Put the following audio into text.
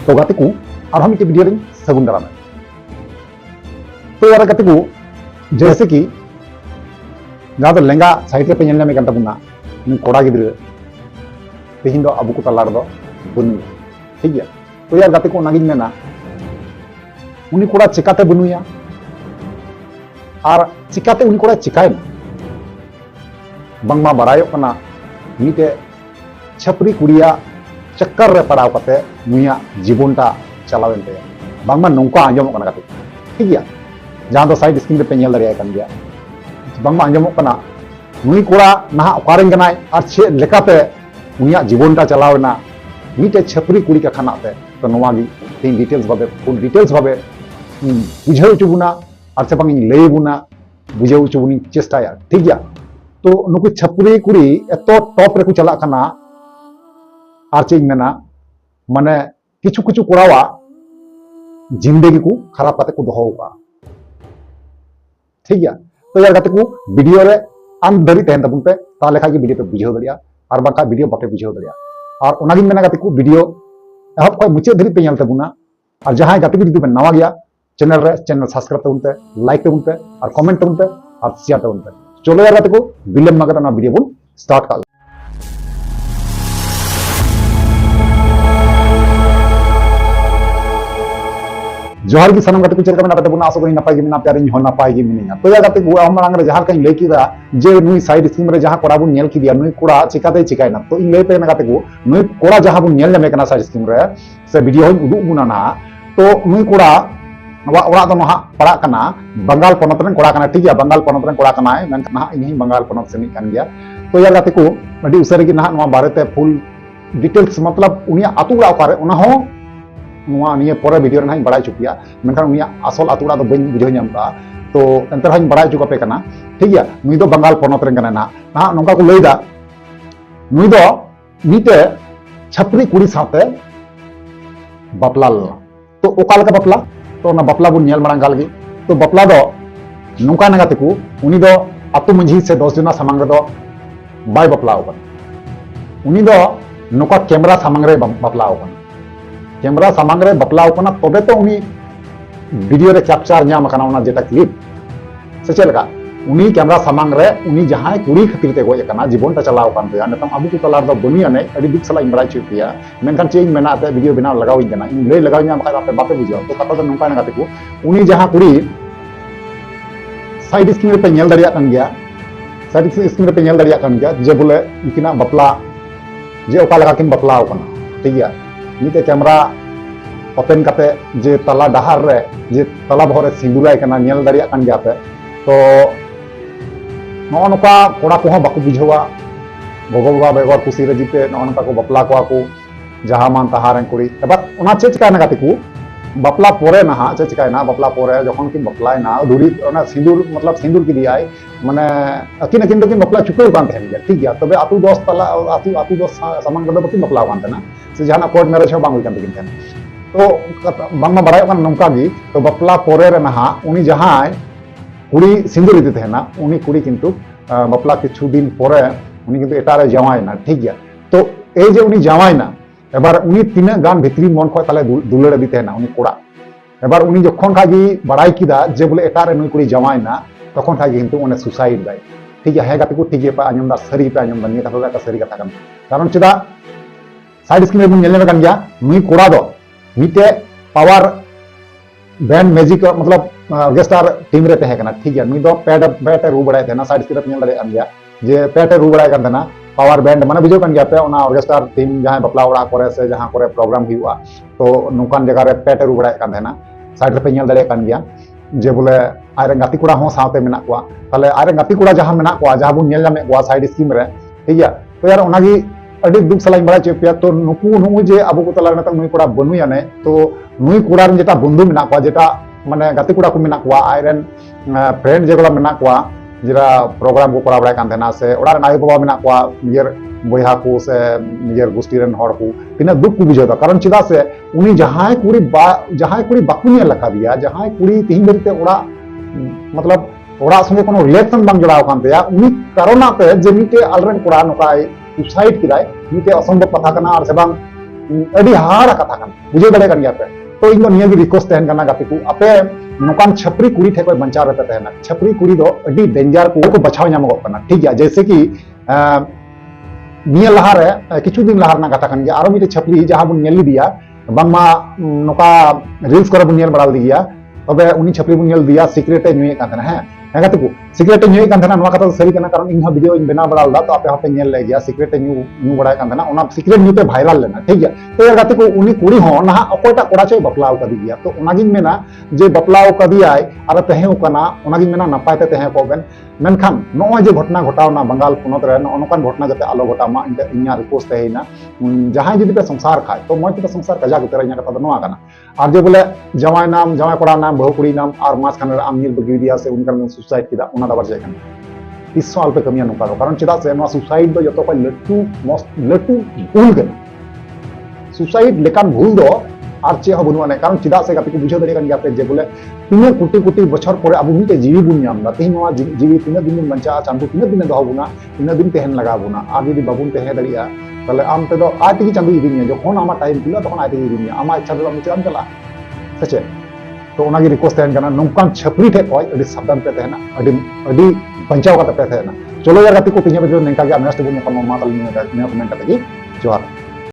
तो गाते को और हम वीडियो रे सगुन दाराम तो यार गाते को जैसे कि जहाँ तो लेंगा साइड पे नेल में तबना कोड़ा गिद्र तेहिं दो अबू को तला दो बनु ठीक है। तो यार गाते को नागिन मेना उनी कोड़ा चिकाते बनुया और चिकाते उनी कोड़ा चिकाय बंगमा बरायो कना मीटे छपरी कुड़िया चक्कर रे पड़ाव कते नुया जीवनटा चलावेन ते बंगमा नौका आंजमो कना गाते ठीक है। जहाँ तो साइड स्क्रीन पे नेल दरिया कन गया बंगमा आंजमो कना नुई कोड़ा नहा ओकारेन कनाय और छे लेकाते नुया जीवनटा चलावेना मीटे छपरी कुड़ी का खाना ते तो नोवा गी तीन डिटेल्स भाबे फुल डिटेल्स भाबे बुझाव चुबुना और से बंग लय बुना बुझाव चुबुनी चेष्टाया ठीक है। तो नुकु छपरी कुड़ी एतो टॉप रे को चला खाना और चेज मेना माने किछु किछु कोड़ावा जिंदगी को खराब करते को दोहोगा ठीक है। तो यार गाते को वीडियो रे आम धरी तहन तबुन पे ताले खागी वीडियो पे बुझाव दरिया और बाका वीडियो बापे बुझाव दरिया और ओनागिन मेना गाते को वीडियो एहब को मुचे धरी पे नेल तबुना और जहां गाते को जुदी पे नवा गया चैनल सब्सक्राइब तबुन पे लाइक तबुन पे और कमेंट तबुन पे और शेयर तबुन पे चलो यार गाते को विलंब मगत ना वीडियो बुन स्टार्ट कर जोहार की सनम गाते को चलका मेना बुना आसो करी नपाय गी मेना प्यार इन हो नपाय गी मिनिया तो या गाते को हम मांग रे जहां कहीं लई कीदा जे नुई साइड स्क्रीन रे जहां कोड़ा बुन नेल की दिया नुई कोड़ा चिकाते चिकायना तो इन लई पे गाते को नुई कोड़ा जहां बुन नेल जमे कना साइड स्क्रीन रे से वीडियो हो उदुग बुना ना तो नुई कोड़ा ओड़ा दो नहा पड़ा कना बंगाल पनत रन कोड़ा कना ठीक है। बंगाल पनत रन कोड़ा कना है ना इन बंगाल पनत से कन गया तो यार गाते को अडी उसरे की ना बारे फुल डिटेल्स मतलब उनिया आतु उड़ा पारे उना हो नुआ निये पोरे वीडियो रे बड़ा चुकिया मेनखान उनिया असल आतुड़ा दो बन बुझो नामता तो एंतर हन बड़ा चुका पे कना ठीक है। नुई दो बंगाल पनत रन कना ना नोका को लैदा नुई दो मीते छपरी कुड़ी साथे बापला तो ओका लका बापला तो ना बापला बुन नेल मारंग गालगी तो बापला दो नोका ना गाते को उनी दो आतु मंझी से 10 जना सामांग रे दो बाय बापला ओकन उनी दो नोका कैमरा सामांग रे बापला ओकन कैमरा सामांग रे बापला ओकना तबे तो उनी वीडियो रे कैप्चर न्याम कना उना जेटा क्लिप से चलका उनी कैमरा सामांग रे उनी जहां कुड़ी खातिर ते गोय कना जीवन ता चलाव कान पे नतम अबु को तलार दो बनिया ने अडी दुख सला इमरा चुपिया मेनखान चेज मेना ते वीडियो बिना लगाव इना इन ले लगाव न्याम का आपे बापे बुझो तो कता तो नंका ना गाते को उनी जहां कुड़ी साइड स्क्रीन पे नेल दरिया कन गया साइड स्क्रीन पे नेल दरिया कन गया जे बोले इकिना बापला जे ओका लगा किन बापला ओकना ठीक है। नीते कैमरा ओपन करते जे तला डहार रे जे तला भरे सिंदुराय कना नेल दरिया कन गया पे तो नो नोका कोड़ा को बाको बुझवा गोगो बाबा बेगर खुशी रे जीते नो नोका को बपला को जहां मान तहारन कुड़ी एबार ओना चेक का ना गाते को बपला पोरे ना चेक का ना बपला पोरे जखन कि बपलाय ना धुरी ओना सिंदूर मतलब सिंदूर की दियाय माने अकिन अकिन तो बपला चुके कान थे ठीक है। तबे आतु 10 तला आतु 10 सामान गदो बकिन बपला कान थे ना से जहां कोर्ट मैरिज हो बांग कान थे तो बांग बराय कान नंका गी तो बपला पोरे रे ना उनी जहां कुड़ी सिंदूर इदि थे ना उनी कुड़ी किंतु बपला किछु दिन पोरे उनी किंतु एटारे जवाय ना ठीक है। तो ए जे उनी जवाय ना एबार उनी तीना गान भितरी मन खो ताले दुलड़ इदि थे ना उनी कोड़ा एबार उनी जखन खागी बड़ाई किदा जे बोले एटारे नुई कुड़ी जवाय ना तखन खागी किंतु उनी सुसाइड दाय ठीक है। हे गाते को ठीक है पा आंजम दा सरी पे आंजम बनी कथा दा सरी कथा कन कारण चदा साइड स्क्रीन रे बुन नेल कन गया नुई कोड़ा दो मीते पावर बैंड मैजिक मतलब ऑर्केस्ट्रा टीम रे तहे कना ठीक है। नुई दो पेट रू बड़ाय थे ना साइड स्क्रीन पे नेल दरे अन गया जे पेट रू बड़ाय कन ना पावर बैंड माने बुझो कन गया पे ओना ऑर्केस्ट्रा टीम जहां बपला ओड़ा करे से जहां करे प्रोग्राम हुआ तो नुकान जगह रे पेट रू बड़ाय कन ना साइड रे पे नेल दरे कन गया जे बोले आरे गाती कुड़ा हो साथे मेना को ताले आरे गाती कुड़ा जहां मेना को जहां बुन नेल जामे को साइड स्क्रीन रे ठीक है। तो यार ओनागी अडी दुख सलाइन बड़ा चेपिया तो नुकु जे अबु को तला नतक नुई कोड़ा बनुया ने तो नुई कोड़ा रे जेटा बंधु मेना को जेटा माने गाती कुड़ा को मेना को आयरन फ्रेंड जेगला मेना को जरा प्रोग्राम को करा बड़ा कान देना से ओड़ा रे नाई बाबा मेना को नियर बोया को से नियर गोष्ठी रन हड़ को तिना दुख को बुझा कारण चिदा से उनी जहां कुड़ी बाकु ने लखा दिया जहां कुड़ी तीन बरिते ओड़ा मतलब ओड़ा संगे कोनो रिलेशन बांग जड़ाव कान तेया उनी कारणा पे जे मीटे अलरन कोड़ा नोका सुसाइड किदाय मीटे असंभव कथा कना और से बांग अड़ी हाड़ा कथा कान बुझे दड़े कान गया पे तो इन निया रिक्वेस्ट तहन करना गाते को आपे नोकान छपरी कुड़ी ठे बंचाव रहते तहना छपरी कुड़ी दो अड़ी डेंजर को बचाव नामोग कना ठीक है जैसे कि निया लहारे किछु दिन लहार ना कथा कान गया आरो मिटे छपरी जहां बुन नेली दिया बांगमा नोका रील्स करे बुन नेल बड़ा दिया तबे उनी छपरी बुन नेल दिया सीक्रेट न्यूए कान था है गाते को सीक्रेट न्यूए कान था नवा कथा सही कना कारण इन वीडियो इन बना बड़ा दा तो आपे हापे नेल ले गया सीक्रेट न्यू बड़ा कान था ओना सीक्रेट न्यू ते वायरल लेना ठीक है तो गाते को उनी कुड़ी हो ना अकोटा कोड़ा चे बपलाव कर दिया तो ओनागिन मेना जे बपलाव कर दिया आर तहे कना ओनागिन मेना नपाय ते तहे कोबेन मेनखान नॉय जे घटना घटावना बंगाल पुनत रे नोकान घटना जाते आलो घटामा इन्या रिक्वेस्ट तहेना जहां जदि पे संसार खाय तो मज पे संसार कजा गुतरा इन्या कथा नवा कना आर जे बोले जवाय नाम जवाय कोड़ा नाम बहु कुड़ी नाम आर मास खान आम नील बगी दिया से उनका सुसाइड किदा ओना दा बरजे कना इस साल पे कमिया नोका कारण चिदा से नवा सुसाइड दो जतो को लट्टू मस्त लट्टू भूल गए सुसाइड लेकान भूल दो और चे बनुआ कारण चिदा से गाते को बुझे दड़े गया पे जे बोले तीन कोटी कोटी बछर पर अब मिटे जीवी बुन नाम तीन जीवी तीन दिन बन बचा चांदू तीन दिन दो बुना तीन दिन तहन लगा बुना और जब बाबून तहे दड़िया ताले आम ते दो आज तक चांदू इदिनिया जखन आमा टाइम खुला तखन आज तक इदिनिया आमा इच्छा दो मुचाम चला सचे तो ओना रिक्वेस्ट तहन करना नौकान छपरी ठे कोई अड़ी सावधान पे तहना अड़ी बचाव का पे तहना चलो यार गाते को तीन बजे नेका के नेक्स्ट बुन को मा ताल ने कमेंट करते जोहार